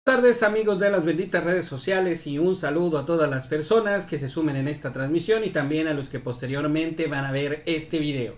Buenas tardes, amigos de las benditas redes sociales, y un saludo a todas las personas que se sumen en esta transmisión y también a los que posteriormente van a ver este video.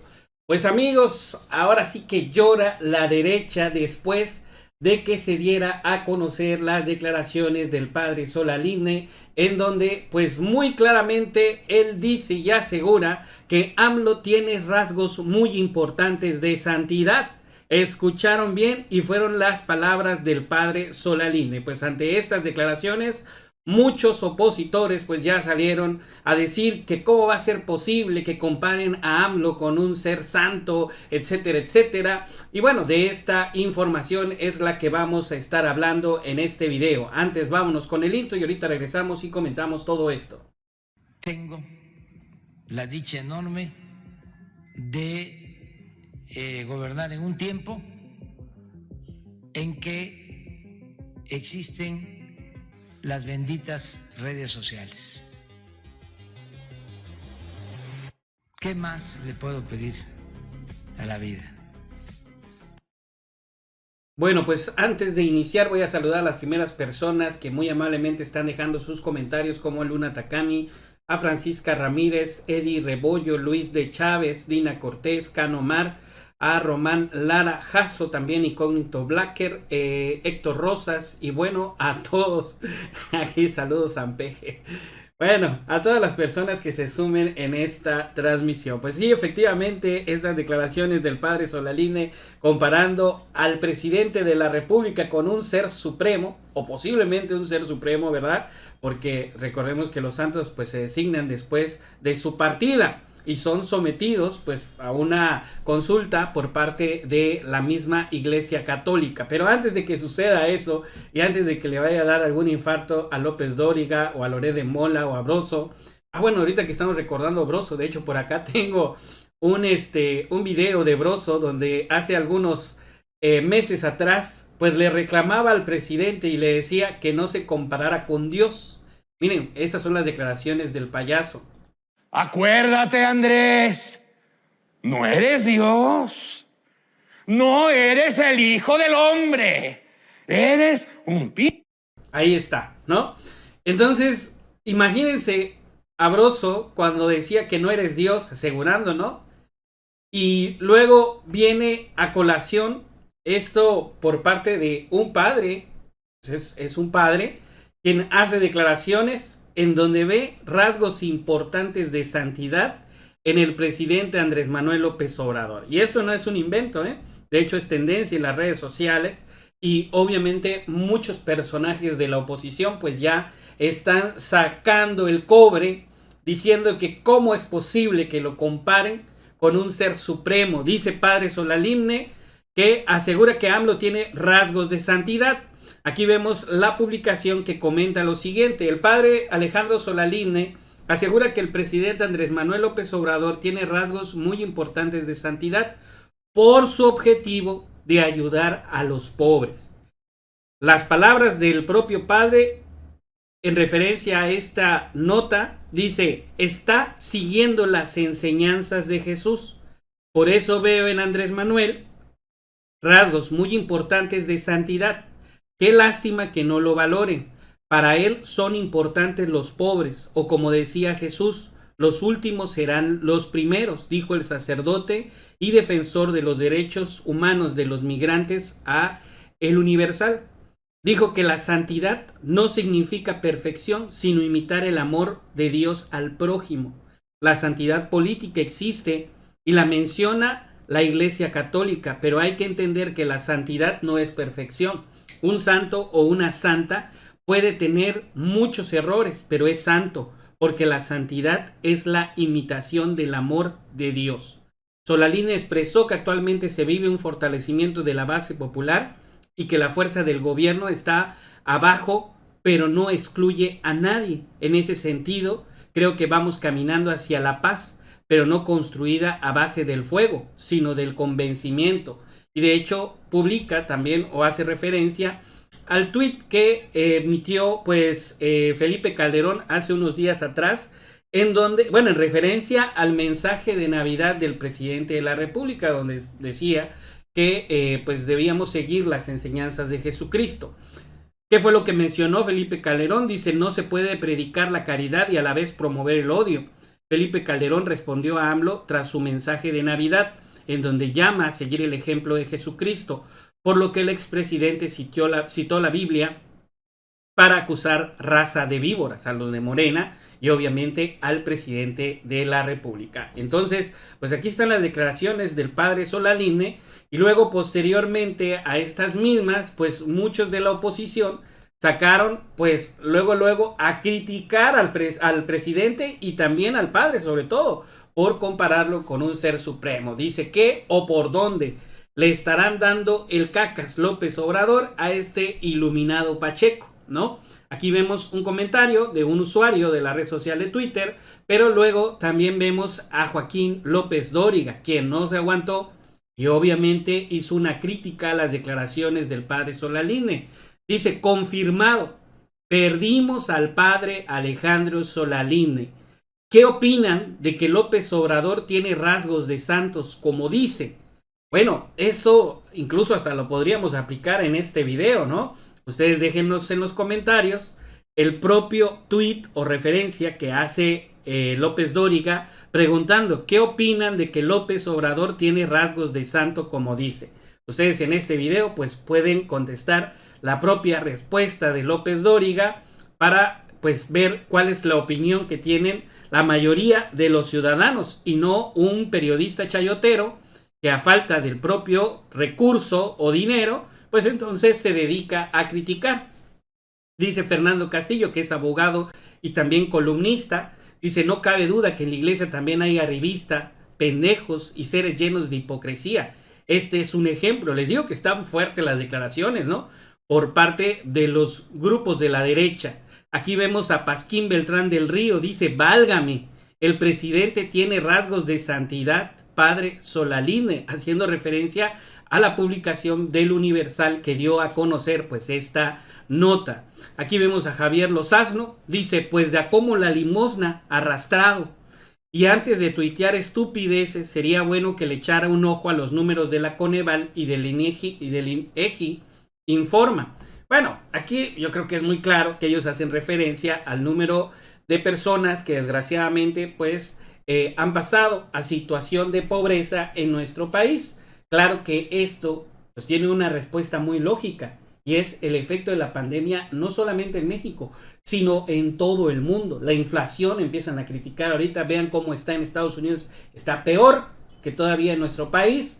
Pues amigos, ahora sí que llora la derecha después de que se diera a conocer las declaraciones del padre Solaline, en donde pues muy claramente él dice y asegura que AMLO tiene rasgos muy importantes de santidad. Escucharon bien y fueron las palabras del padre Solaline. Pues ante estas declaraciones, muchos opositores pues ya salieron a decir que cómo va a ser posible que comparen a AMLO con un ser santo, etcétera, etcétera. Y bueno, de esta información es la que vamos a estar hablando en este video. Antes vámonos con el intro y ahorita regresamos y comentamos todo esto. Tengo la dicha enorme de gobernar en un tiempo en que existen las benditas redes sociales. ¿Qué más le puedo pedir a la vida? Bueno, pues antes de iniciar voy a saludar a las primeras personas que muy amablemente están dejando sus comentarios, como Luna Takami, a Francisca Ramírez, Eddie Rebollo, Luis de Chávez, Dina Cortés, Canomar, a Román Lara, Jasso también, Incógnito Blacker, Héctor Rosas, y bueno, a todos, aquí saludos Ampeje. Bueno, a todas las personas que se sumen en esta transmisión. Pues sí, efectivamente, estas declaraciones del padre Solaline comparando al presidente de la República con un ser supremo, o posiblemente un ser supremo, ¿verdad? Porque recordemos que los santos pues se designan después de su partida y son sometidos pues a una consulta por parte de la misma Iglesia Católica. Pero antes de que suceda eso y antes de que le vaya a dar algún infarto a López Dóriga o a Loret de Mola o a Broso, bueno, ahorita que estamos recordando Broso, de hecho por acá tengo un video de Broso donde hace algunos meses atrás pues le reclamaba al presidente y le decía que no se comparara con Dios. Miren, esas son las declaraciones del payaso. Acuérdate, Andrés, no eres Dios, no eres el Hijo del Hombre, eres un Ahí está, ¿no? Entonces, imagínense a Broso cuando decía que no eres Dios, asegurando, ¿no? Y luego viene a colación esto por parte de un padre, es un padre quien hace declaraciones en donde ve rasgos importantes de santidad en el presidente Andrés Manuel López Obrador. Y esto no es un invento, ¿eh? De hecho es tendencia en las redes sociales y obviamente muchos personajes de la oposición pues ya están sacando el cobre diciendo que cómo es posible que lo comparen con un ser supremo. Dice padre Solaline que asegura que AMLO tiene rasgos de santidad. Aquí vemos la publicación que comenta lo siguiente. El padre Alejandro Solaline asegura que el presidente Andrés Manuel López Obrador tiene rasgos muy importantes de santidad por su objetivo de ayudar a los pobres. Las palabras del propio padre en referencia a esta nota dice: está siguiendo las enseñanzas de Jesús. Por eso veo en Andrés Manuel rasgos muy importantes de santidad. Qué lástima que no lo valoren. Para él son importantes los pobres, o como decía Jesús, los últimos serán los primeros, dijo el sacerdote y defensor de los derechos humanos de los migrantes a El Universal. Dijo que la santidad no significa perfección, sino imitar el amor de Dios al prójimo. La santidad política existe y la menciona la Iglesia Católica, pero hay que entender que la santidad no es perfección. Un santo o una santa puede tener muchos errores, pero es santo, porque la santidad es la imitación del amor de Dios. Solaline expresó que actualmente se vive un fortalecimiento de la base popular y que la fuerza del gobierno está abajo, pero no excluye a nadie. En ese sentido, creo que vamos caminando hacia la paz, pero no construida a base del fuego, sino del convencimiento. Y de hecho publica también o hace referencia al tuit que emitió pues Felipe Calderón hace unos días atrás, en donde, bueno, en referencia al mensaje de Navidad del presidente de la República, donde decía que pues debíamos seguir las enseñanzas de Jesucristo. ¿Qué fue lo que mencionó Felipe Calderón? Dice, no se puede predicar la caridad y a la vez promover el odio. Felipe Calderón respondió a AMLO tras su mensaje de Navidad, en donde llama a seguir el ejemplo de Jesucristo, por lo que el expresidente citó la Biblia para acusar raza de víboras a los de Morena y obviamente al presidente de la República. Entonces, pues aquí están las declaraciones del padre Solaline y luego posteriormente a estas mismas, pues muchos de la oposición sacaron pues luego a criticar al presidente y también al padre, sobre todo por compararlo con un ser supremo. Dice que o por dónde le estarán dando el cacas López Obrador a este iluminado Pacheco, ¿no? Aquí vemos un comentario de un usuario de la red social de Twitter, pero luego también vemos a Joaquín López Dóriga, quien no se aguantó y obviamente hizo una crítica a las declaraciones del padre Solaline. Dice, confirmado, perdimos al padre Alejandro Solaline. ¿Qué opinan de que López Obrador tiene rasgos de santos, como dice? Bueno, esto incluso hasta lo podríamos aplicar en este video, ¿no? Ustedes déjenos en los comentarios el propio tweet o referencia que hace López Dóriga preguntando qué opinan de que López Obrador tiene rasgos de santo, como dice. Ustedes en este video pues pueden contestar la propia respuesta de López Dóriga para pues ver cuál es la opinión que tienen la mayoría de los ciudadanos y no un periodista chayotero que a falta del propio recurso o dinero pues entonces se dedica a criticar. Dice Fernando Castillo, que es abogado y también columnista, dice, no cabe duda que en la iglesia también hay arribistas, pendejos y seres llenos de hipocresía. Este es un ejemplo. Les digo que están fuertes las declaraciones, ¿no? Por parte de los grupos de la derecha. Aquí vemos a Pasquín Beltrán del Río, dice, válgame, el presidente tiene rasgos de santidad, padre Solaline, haciendo referencia a la publicación del Universal que dio a conocer pues esta nota. Aquí vemos a Javier Lozano, dice, pues de a cómo la limosna, arrastrado. Y antes de tuitear estupideces, sería bueno que le echara un ojo a los números de la Coneval y del INEGI Informa. Bueno, aquí yo creo que es muy claro que ellos hacen referencia al número de personas que desgraciadamente pues han pasado a situación de pobreza en nuestro país. Claro que esto pues tiene una respuesta muy lógica y es el efecto de la pandemia no solamente en México, sino en todo el mundo. La inflación empiezan a criticar ahorita, vean cómo está en Estados Unidos, está peor que todavía en nuestro país.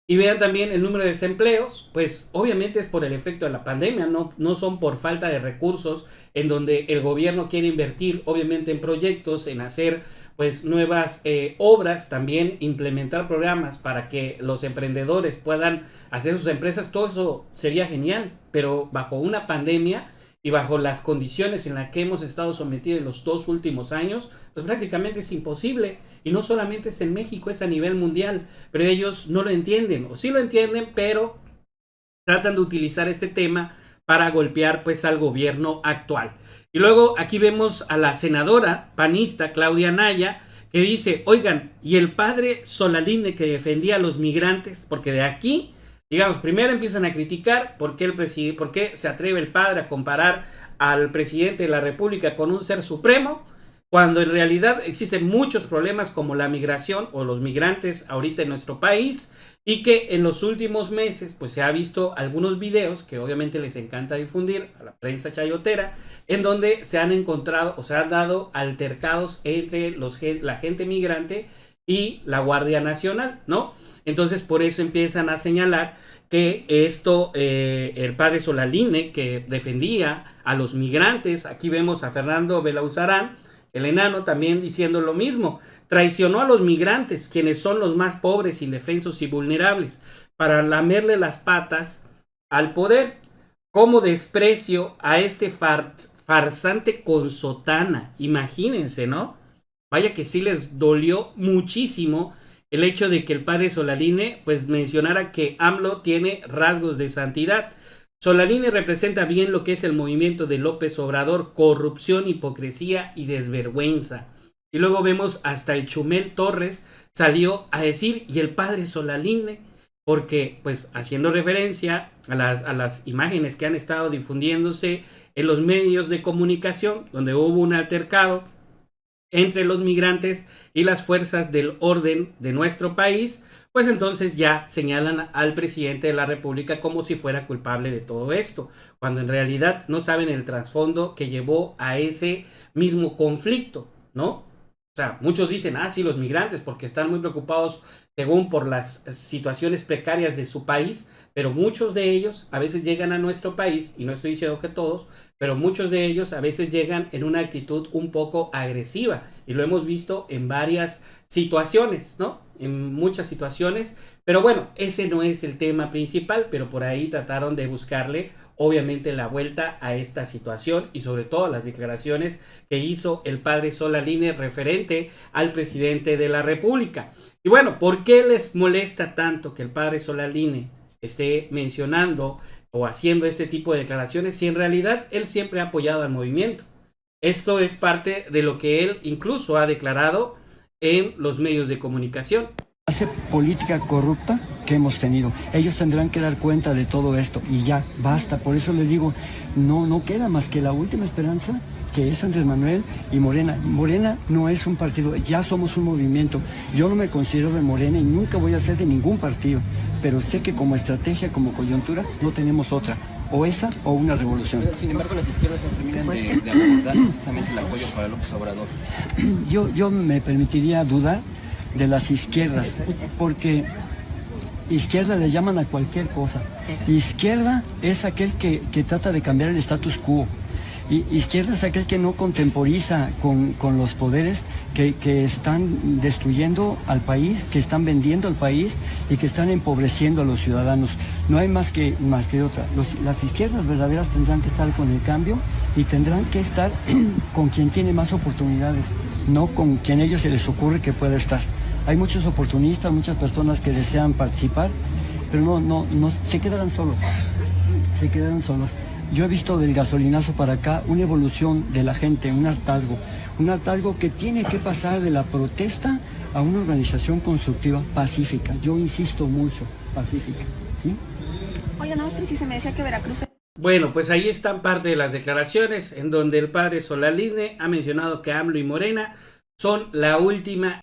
Y vean también el número de desempleos, pues obviamente es por el efecto de la pandemia, no son por falta de recursos en donde el gobierno quiere invertir obviamente en proyectos, en hacer pues nuevas obras, también implementar programas para que los emprendedores puedan hacer sus empresas. Todo eso sería genial, pero bajo una pandemia y bajo las condiciones en las que hemos estado sometidos en los 2 últimos años, pues prácticamente es imposible. Y no solamente es en México, es a nivel mundial, pero ellos no lo entienden, o sí lo entienden, pero tratan de utilizar este tema para golpear pues al gobierno actual. Y luego aquí vemos a la senadora panista Claudia Anaya, que dice, oigan, y el padre Solaline que defendía a los migrantes, porque de aquí, digamos, primero empiezan a criticar por qué se atreve el padre a comparar al presidente de la República con un ser supremo, cuando en realidad existen muchos problemas como la migración o los migrantes ahorita en nuestro país, y que en los últimos meses pues se ha visto algunos videos que obviamente les encanta difundir a la prensa chayotera, en donde se han encontrado o se han dado altercados entre la gente migrante y la Guardia Nacional, ¿no? Entonces por eso empiezan a señalar que esto, el padre Solaline que defendía a los migrantes, aquí vemos a Fernando Belauzarán, el enano, también diciendo lo mismo, traicionó a los migrantes, quienes son los más pobres, indefensos y vulnerables, para lamerle las patas al poder. Como desprecio a este farsante con sotana, imagínense, ¿no? Vaya que sí les dolió muchísimo el hecho de que el padre Solaline pues mencionara que AMLO tiene rasgos de santidad. Solaline representa bien lo que es el movimiento de López Obrador, corrupción, hipocresía y desvergüenza. Y luego vemos hasta el Chumel Torres salió a decir, y el padre Solaline, porque pues haciendo referencia a las imágenes que han estado difundiéndose en los medios de comunicación, donde hubo un altercado entre los migrantes y las fuerzas del orden de nuestro país, pues entonces ya señalan al presidente de la República como si fuera culpable de todo esto, cuando en realidad no saben el trasfondo que llevó a ese mismo conflicto, ¿no? O sea, muchos dicen, sí, los migrantes, porque están muy preocupados según por las situaciones precarias de su país, pero muchos de ellos a veces llegan a nuestro país, y no estoy diciendo que todos, pero muchos de ellos a veces llegan en una actitud un poco agresiva, y lo hemos visto en varias situaciones, ¿no? En muchas situaciones, pero bueno, ese no es el tema principal, pero por ahí trataron de buscarle obviamente la vuelta a esta situación y sobre todo las declaraciones que hizo el padre Solalinde referente al presidente de la República. Y bueno, ¿por qué les molesta tanto que el padre Solalinde esté mencionando o haciendo este tipo de declaraciones si en realidad él siempre ha apoyado al movimiento? Esto es parte de lo que él incluso ha declarado en los medios de comunicación. Hace política corrupta que hemos tenido. Ellos tendrán que dar cuenta de todo esto y ya, basta. Por eso les digo, no queda más que la última esperanza, que es Andrés Manuel y Morena. Morena no es un partido, ya somos un movimiento. Yo no me considero de Morena y nunca voy a ser de ningún partido, pero sé que como estrategia, como coyuntura, no tenemos otra. O esa o una revolución. Sin embargo, las izquierdas no terminan de abordar precisamente el apoyo para López Obrador. Yo me permitiría dudar de las izquierdas, porque izquierda le llaman a cualquier cosa. Izquierda es aquel que trata de cambiar el status quo. Izquierda es aquel que no contemporiza con los poderes que están destruyendo al país, que están vendiendo al país y que están empobreciendo a los ciudadanos. No hay más que otra. Las izquierdas verdaderas tendrán que estar con el cambio y tendrán que estar con quien tiene más oportunidades, no con quien a ellos se les ocurre que pueda estar. Hay muchos oportunistas, muchas personas que desean participar, pero no se quedarán solos. Se quedarán solos. Yo he visto del gasolinazo para acá una evolución de la gente, un hartazgo que tiene que pasar de la protesta a una organización constructiva pacífica. Yo insisto mucho, pacífica. ¿Sí? Oye, no, pero si se me decía que Veracruz... Bueno, pues ahí están parte de las declaraciones en donde el padre Solalinde ha mencionado que AMLO y Morena son la última